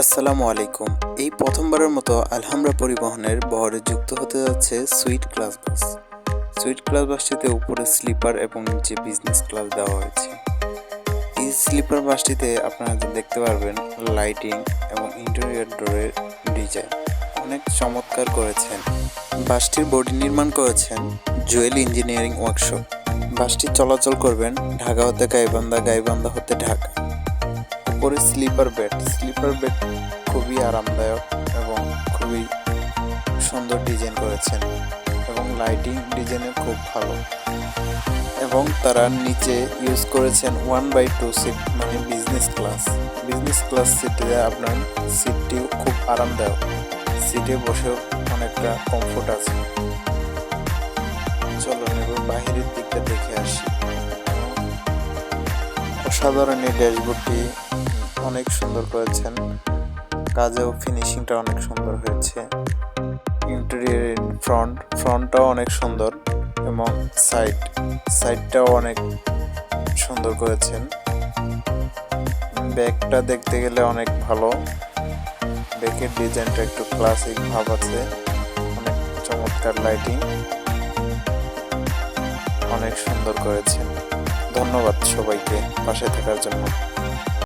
আসসালামু আলাইকুম। এই প্রথমবারের মতো আলহামরা পরিবহনের বহরে যুক্ত হতে যাচ্ছে সুইট ক্লাস বাস। সুইট ক্লাস বাসটিতে উপরে স্লিপার এবং নিচে বিজনেস ক্লাস দেওয়া হয়েছে। এই স্লিপার বাসটিতে আপনারা দেখতে পারবেন লাইটিং এবং ইন্টেরিয়র ডোরের ডিজাইন অনেক চমৎকার করেছেন। বাসটির বডি নির্মাণ করেছেন জুয়েল ইঞ্জিনিয়ারিং ওয়ার্কশপ। বাসটি চলাচল করবেন ঢাকা হতে গাইবান্ধা, গাইবান্ধা হতে ঢাকা। উপরে স্লিপার বেড খুবই আরামদায়ক এবং খুবই সুন্দর ডিজাইন করেছেন এবং লাইটিং ডিজাইনের খুব ভালো। এবং তারা নিচে ইউজ করেছেন 1/2 সিট, মানে বিজনেস ক্লাস সিটে আপনার সিটটিও খুব আরামদায়ক, সিটে বসেও অনেকটা কমফোর্ট আছে। চলুন এবার বাহিরের দিকটা দেখে আসি। অসাধারণ এই ড্যাশবোর্ডটি অনেক সুন্দর করেছেন, কাজেও ফিনিশিংটা অনেক সুন্দর হয়েছে। ইন্টেরিয়র ফ্রন্টটাও অনেক সুন্দর এবং সাইডটাও অনেক সুন্দর করেছেন। ব্যাকটা দেখতে গেলে অনেক ভালো, ব্যাকের ডিজাইনটা একটু ক্লাসিক ভাব আছে, অনেক চমৎকার লাইটিং, অনেক সুন্দর করেছেন। ধন্যবাদ সবাইকে পাশে থাকার জন্য।